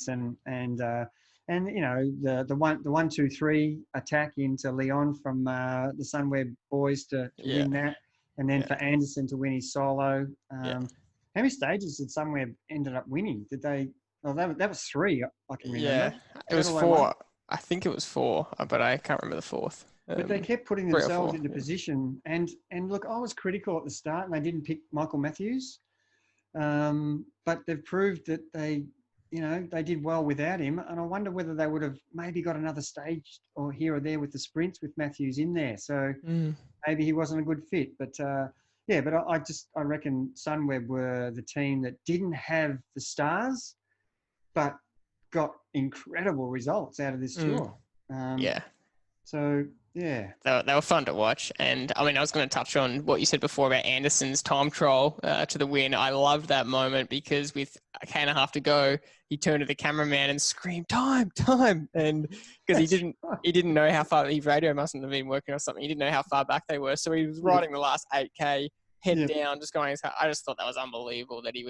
and the 1-2-3 attack into Lyon from the Sunweb boys to win that, and then for Anderson to win his solo. How many stages did Sunweb ended up winning? Did they? Oh, that was 3. I can remember. Yeah, it was 4. I think it was 4, but I can't remember the 4th. But they kept putting themselves into position. And look, I was critical at the start, and they didn't pick Michael Matthews. But they've proved that they they did well without him. And I wonder whether they would have maybe got another stage or here or there with the sprints with Matthews in there. So maybe he wasn't a good fit. But but I reckon Sunweb were the team that didn't have the stars, but got incredible results out of this tour. So, yeah. They were fun to watch. And I mean, I was going to touch on what you said before about Anderson's time trial to the win. I loved that moment because with a K and a half to go, he turned to the cameraman and screamed, time. And because he didn't know how far, his radio mustn't have been working or something. He didn't know how far back they were. So he was riding the last 8K, head down, just going, I just thought that was unbelievable that he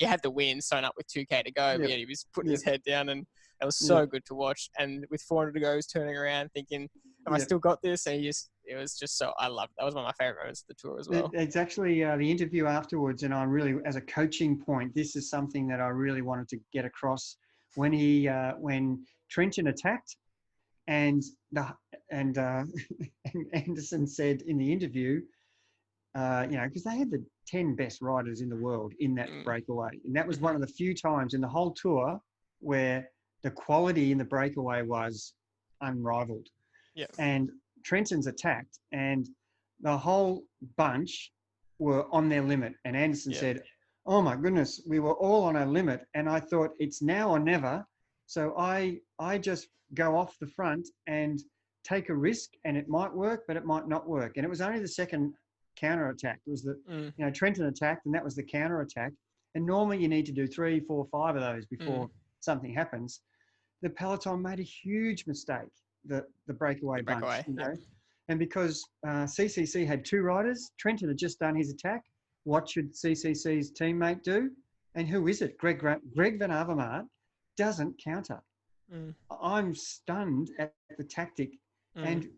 had the win sewn up with 2K to go, but he was putting his head down, and it was so good to watch. And with 400 to go, he was turning around thinking, have I still got this? And it was just so, I loved it. That was one of my favorite moments of the tour as well. It's actually the interview afterwards, and I really, as a coaching point, this is something that I really wanted to get across when when Trenton attacked, and Anderson said in the interview, because they had the 10 best riders in the world in that breakaway, and that was one of the few times in the whole tour where the quality in the breakaway was unrivaled. Yeah. And Trenton's attacked, and the whole bunch were on their limit. And Anderson said, "Oh my goodness, we were all on our limit." And I thought, it's now or never. So I just go off the front and take a risk, and it might work, but it might not work. And it was only the second counter attack. It was the Trenton attacked, and that was the counter attack. And normally you need to do 3, 4, 5 of those before something happens. The peloton made a huge mistake. The breakaway bunch, and because CCC had 2 riders, Trenton had just done his attack. What should CCC's teammate do? And who is it? Greg Van Avermaet doesn't counter. I'm stunned at the tactic, and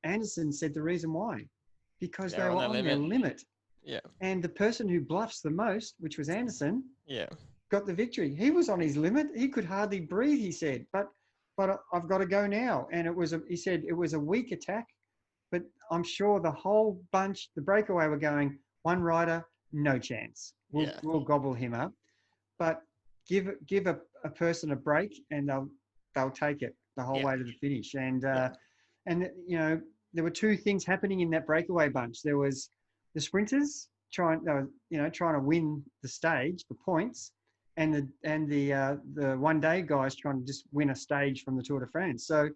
Anderson said the reason why, because they were on their limit. Yeah. And the person who bluffs the most, which was Anderson, got the victory. He was on his limit. He could hardly breathe, he said, but I've got to go now. And he said it was a weak attack, but I'm sure the whole bunch, the breakaway, were going, one rider, no chance. We'll gobble him up. But give a person a break, and they'll take it the whole way to the finish. And there were 2 things happening in that breakaway bunch. There was the sprinters trying to win the stage for points, and the one day guys trying to just win a stage from the Tour de France. So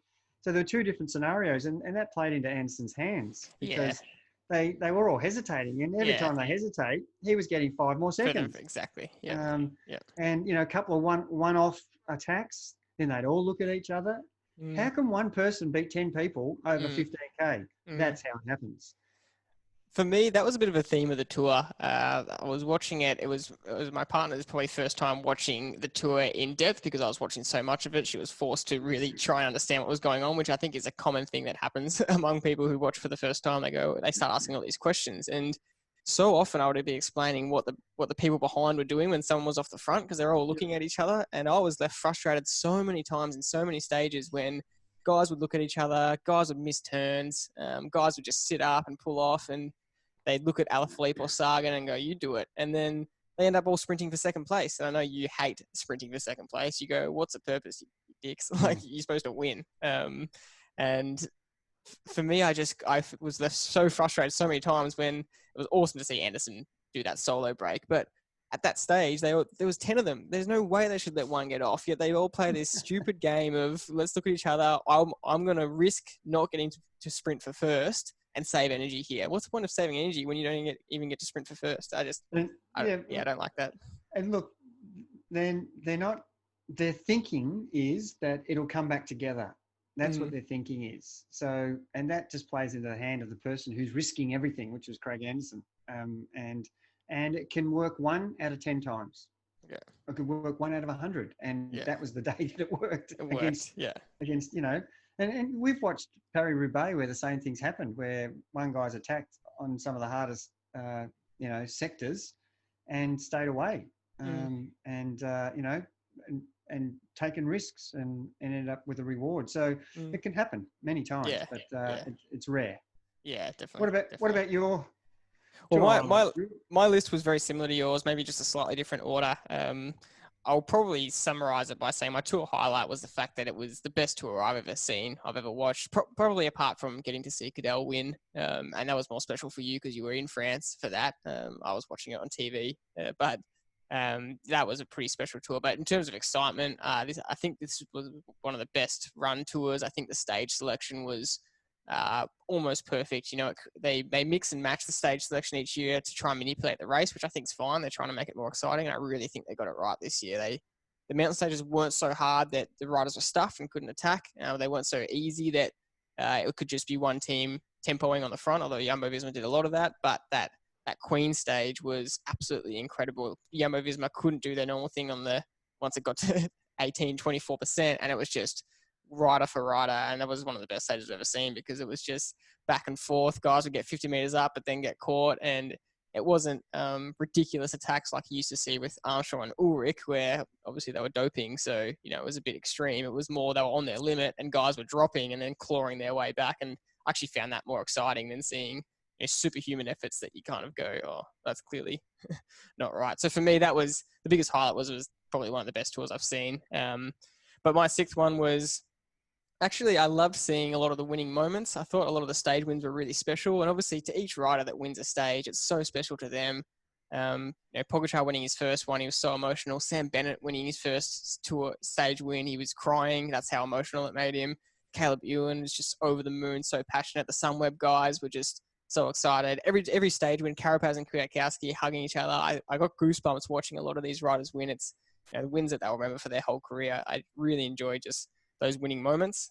there were 2 different scenarios, and that played into Anderson's hands because they were all hesitating, and every time they hesitate, he was getting 5 more seconds. Exactly. And a couple of one-off attacks, then they'd all look at each other. How can one person beat 10 people over 15K? That's how it happens. For me, that was a bit of a theme of the tour. I was watching it. It was my partner's probably first time watching the tour in depth because I was watching so much of it. She was forced to really try and understand what was going on, which I think is a common thing that happens among people who watch for the first time. They start asking all these questions, and so often I would be explaining what the people behind were doing when someone was off the front because they're all looking at each other, and I was left frustrated so many times in so many stages when guys would look at each other, guys would miss turns, guys would just sit up and pull off, and they'd look at Alaphilippe or Sagan and go, you do it. And then they end up all sprinting for second place. And I know you hate sprinting for second place. You go, what's the purpose, you dicks? Like, you're supposed to win. And for me, I was left so frustrated so many times when it was awesome to see Anderson do that solo break. But at that stage, there was 10 of them. There's no way they should let one get off. Yet they all play this stupid game of, let's look at each other. I'm going to risk not getting to sprint for first and save energy here. What's the point of saving energy when you don't even get to sprint for first? I don't like that. And look, then their thinking is that it'll come back together. That's what their thinking is. So, and that just plays into the hand of the person who's risking everything, which is Craig Anderson. And it can work 1 out of 10 times. Yeah. It could work 1 out of 100. And that was the day that it worked. Against, and we've watched Paris-Roubaix where the same things happened, where one guy's attacked on some of the hardest, sectors and stayed away, and taken risks and ended up with a reward. So it can happen many times, but it's rare. Yeah, definitely. What about your? Well, my list was very similar to yours, maybe just a slightly different order. I'll probably summarize it by saying my tour highlight was the fact that it was the best tour I've ever seen, I've ever watched, probably apart from getting to see Cadel win. And that was more special for you because you were in France for that. I was watching it on TV, but that was a pretty special tour. But in terms of excitement, I think this was one of the best run tours. I think the stage selection was almost perfect. You know, they mix and match the stage selection each year to try and manipulate the race, which I think is fine. They're trying to make it more exciting. And I really think they got it right this year. The mountain stages weren't so hard that the riders were stuffed and couldn't attack. They weren't so easy that it could just be one team tempoing on the front, although Jumbo-Visma did a lot of that. But that Queen stage was absolutely incredible. Jumbo-Visma couldn't do their normal thing once it got to 24%, and it was just rider for rider, and that was one of the best stages I've ever seen because it was just back and forth. Guys would get 50 meters up but then get caught, and it wasn't ridiculous attacks like you used to see with Armstrong and Ulrich, where obviously they were doping, so it was a bit extreme. It was more they were on their limit and guys were dropping and then clawing their way back, and I actually found that more exciting than seeing superhuman efforts that you kind of go, oh, that's clearly not right. So for me, that was the biggest highlight. Was probably one of the best tours I've seen. But my sixth one was, actually, I loved seeing a lot of the winning moments. I thought a lot of the stage wins were really special. And obviously, to each rider that wins a stage, it's so special to them. Pogačar winning his first one, he was so emotional. Sam Bennett winning his first tour stage win, he was crying. That's how emotional it made him. Caleb Ewan was just over the moon, so passionate. The Sunweb guys were just so excited. Every stage win, Carapaz and Kwiatkowski hugging each other. I got goosebumps watching a lot of these riders win. It's the wins that they'll remember for their whole career. I really enjoyed just those winning moments.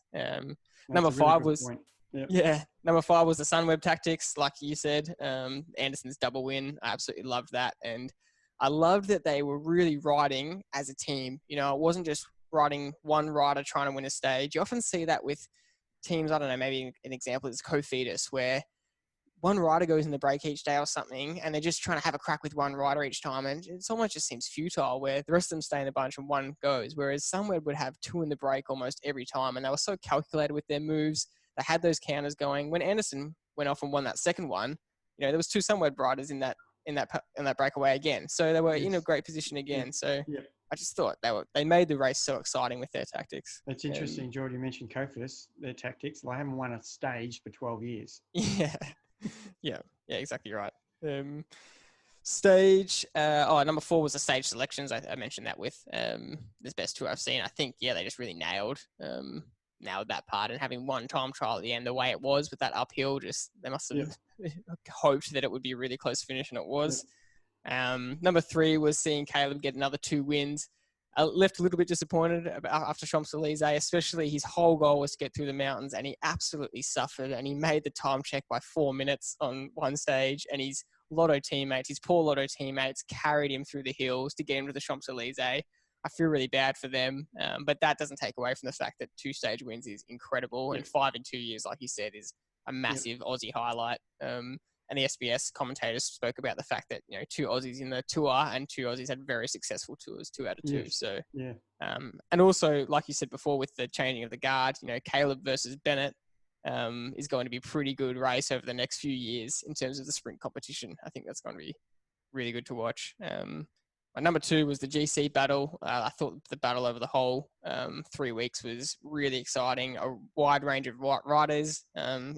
Number five was number 5 was the Sunweb tactics, like you said. Anderson's double win, I absolutely loved that, and I loved that they were really riding as a team. It wasn't just riding one rider trying to win a stage. You often see that with teams. I don't know, maybe an example is Cofidis, where one rider goes in the break each day or something, and they're just trying to have a crack with one rider each time, and it almost just seems futile, where the rest of them stay in the bunch and one goes, whereas Sunweb would have 2 in the break almost every time, and they were so calculated with their moves. They had those counters going. When Anderson went off and won that second one, there was 2 Sunweb riders in that breakaway again, so they were in a great position again. So I just thought they made the race so exciting with their tactics. That's interesting, Jordy. You mentioned Cofidis, their tactics. They haven't won a stage for 12 years. Yeah, exactly right. Stage, number 4 was the stage selections. I mentioned that with this best tour I've seen. I think, they just really nailed that part, and having one time trial at the end, the way it was with that uphill, they must have hoped that it would be a really close finish, and it was. Number 3 was seeing Caleb get another 2 wins. I left a little bit disappointed after Champs-Élysées, especially his whole goal was to get through the mountains, and he absolutely suffered, and he made the time check by 4 minutes on one stage, and his poor Lotto teammates carried him through the hills to get him to the Champs-Élysées. I feel really bad for them, but that doesn't take away from the fact that 2 stage wins is incredible, and 5 in 2 years, like you said, is a massive Aussie highlight. And the SBS commentators spoke about the fact that 2 Aussies in the tour, and 2 Aussies had very successful tours, 2 out of 2. So and also, like you said before, with the changing of the guard, Caleb versus Bennett is going to be a pretty good race over the next few years in terms of the sprint competition. I think that's going to be really good to watch. My number 2 was the GC battle. I thought the battle over the whole 3 weeks was really exciting. A wide range of riders,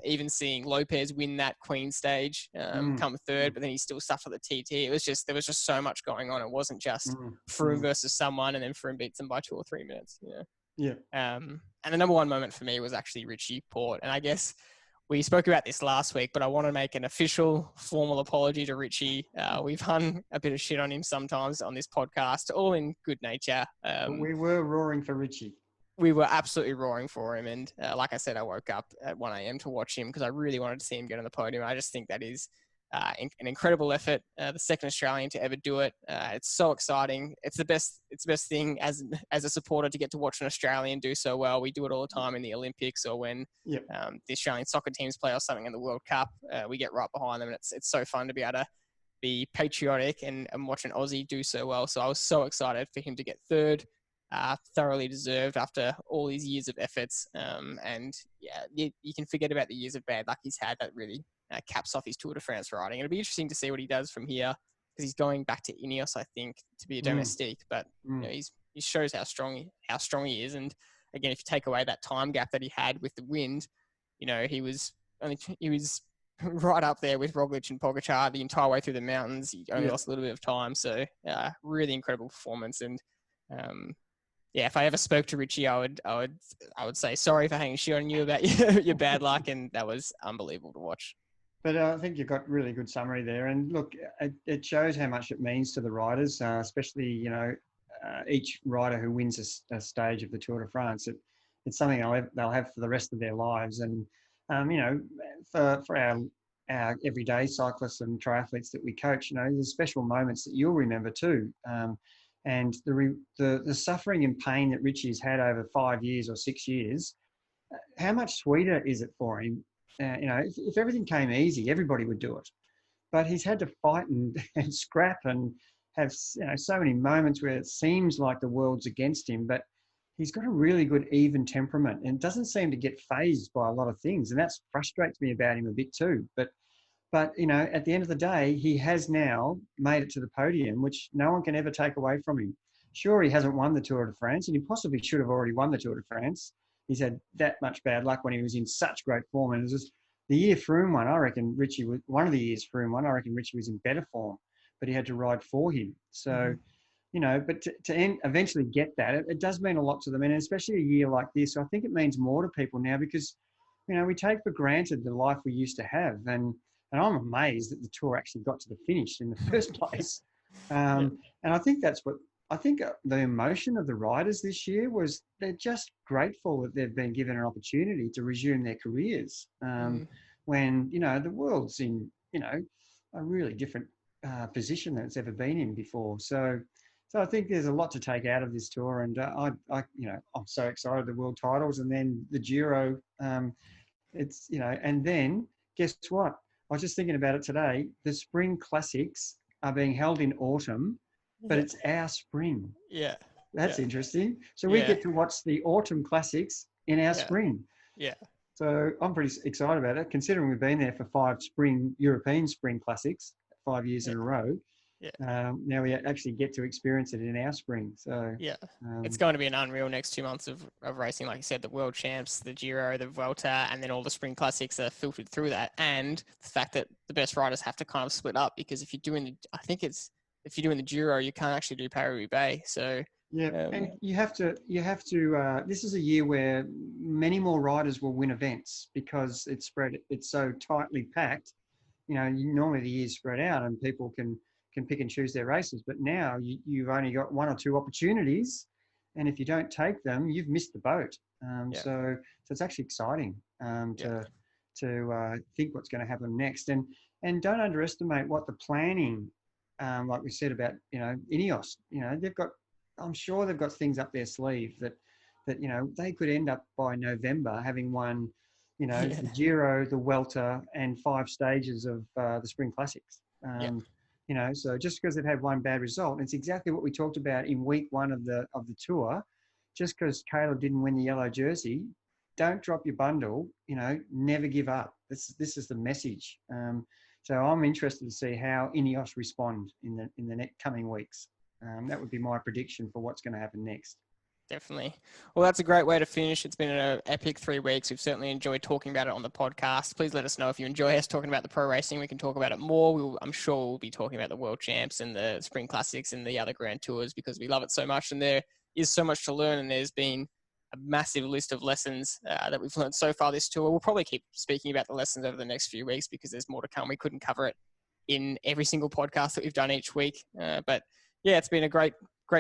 even seeing Lopez win that Queen stage, come third, but then he still suffered the TT. There was just so much going on. It wasn't just Froome versus someone, and then Froome beats them by 2 or 3 minutes. And the number 1 moment for me was actually Richie Porte, and I guess we spoke about this last week, but I want to make an official, formal apology to Richie. We've hung a bit of shit on him sometimes on this podcast, all in good nature. We were roaring for Richie. We were absolutely roaring for him. And like I said, I woke up at 1 a.m. to watch him because I really wanted to see him get on the podium. I just think that is an incredible effort. The second Australian to ever do it. It's so exciting. It's the best thing as a supporter to get to watch an Australian do so well. We do it all the time in the Olympics or when the Australian soccer teams play or something in the World Cup. We get right behind them, and it's so fun to be able to be patriotic and watch an Aussie do so well. So I was so excited for him to get third. Thoroughly deserved after all these years of efforts. You can forget about the years of bad luck he's had that really caps off his Tour de France riding. It'll be interesting to see what he does from here. because he's going back to Ineos, I think, to be a domestique. But you know, he shows how strong he is. And again, if you take away that time gap that he had with the wind, you know, he was right up there with Roglic and Pogačar the entire way through the mountains. He only lost a little bit of time. So really incredible performance. And if I ever spoke to Richie, I would say sorry for hanging shit on you about your bad luck, and that was unbelievable to watch. But I think you've got really good summary there, and look, it shows how much it means to the riders, especially each rider who wins a stage of the Tour de France. It's something they'll have for the rest of their lives, and for our everyday cyclists and triathletes that we coach, there's special moments that you'll remember too. And the suffering and pain that Richie's had over 5 years or 6 years, how much sweeter is it for him? If everything came easy, everybody would do it. But he's had to fight and scrap and have so many moments where it seems like the world's against him. But he's got a really good even temperament and doesn't seem to get fazed by a lot of things. And that frustrates me about him a bit too. But at the end of the day, he has now made it to the podium, which no one can ever take away from him. Sure, he hasn't won the Tour de France, and he possibly should have already won the Tour de France. He's had that much bad luck when he was in such great form. And it was just the year Froome won, I reckon Richie was one of the years Froome won. I reckon Richie was in better form, but he had to ride for him. So, but to eventually get that, it does mean a lot to them. And especially a year like this, I think it means more to people now because, we take for granted the life we used to have. And I'm amazed that the Tour actually got to the finish in the first place. And I think the emotion of the riders this year was they're just grateful that they've been given an opportunity to resume their careers when, the world's in, a really different position than it's ever been in before. So I think there's a lot to take out of this Tour, and I'm so excited the world titles and then the Giro. And then guess what? I was just thinking about it today. The Spring Classics are being held in autumn, but it's our spring. Yeah. That's interesting. So we get to watch the autumn classics in our spring. Yeah. So I'm pretty excited about it, considering we've been there for 5 European spring classics, 5 years in a row. Yeah. Now we actually get to experience it in our spring. So it's going to be an unreal next 2 months of racing. Like you said, the World Champs, the Giro, the Vuelta, and then all the spring classics are filtered through that. And the fact that the best riders have to kind of split up, because if you're doing the Giro, you can't actually do Paris-Roubaix. So and you have to. This is a year where many more riders will win events because it's so tightly packed. Normally the year's spread out and people can pick and choose their races, but now you've only got 1 or 2 opportunities, and if you don't take them, you've missed the boat. So it's actually exciting to think what's going to happen next, and don't underestimate what the planning, like we said about Ineos. I'm sure they've got things up their sleeve that they could end up by November having won, the Giro, the Vuelta, and 5 stages of the Spring Classics. So just because they've had one bad result, it's exactly what we talked about in week 1 of the Tour. Just because Caleb didn't win the yellow jersey, don't drop your bundle. Never give up. This is the message. So I'm interested to see how Ineos respond in the next coming weeks. That would be my prediction for what's going to happen next. Definitely. Well, that's a great way to finish. It's been an epic 3 weeks. We've certainly enjoyed talking about it on the podcast. Please let us know if you enjoy us talking about the pro racing. We can talk about it more. I'm sure we'll be talking about the World Champs and the Spring Classics and the other Grand Tours because we love it so much. And there is so much to learn. And there's been a massive list of lessons that we've learned so far this tour. We'll probably keep speaking about the lessons over the next few weeks because there's more to come. We couldn't cover it in every single podcast that we've done each week. But yeah, it's been a great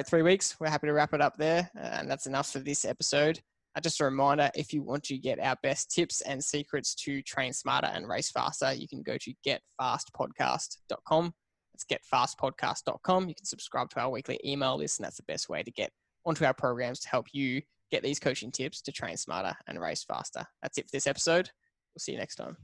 3 weeks. We're happy to wrap it up there. And that's enough for this episode. Just a reminder, if you want to get our best tips and secrets to train smarter and race faster, you can go to getfastpodcast.com. That's getfastpodcast.com. You can subscribe to our weekly email list, and that's the best way to get onto our programs to help you get these coaching tips to train smarter and race faster. That's it for this episode. We'll see you next time.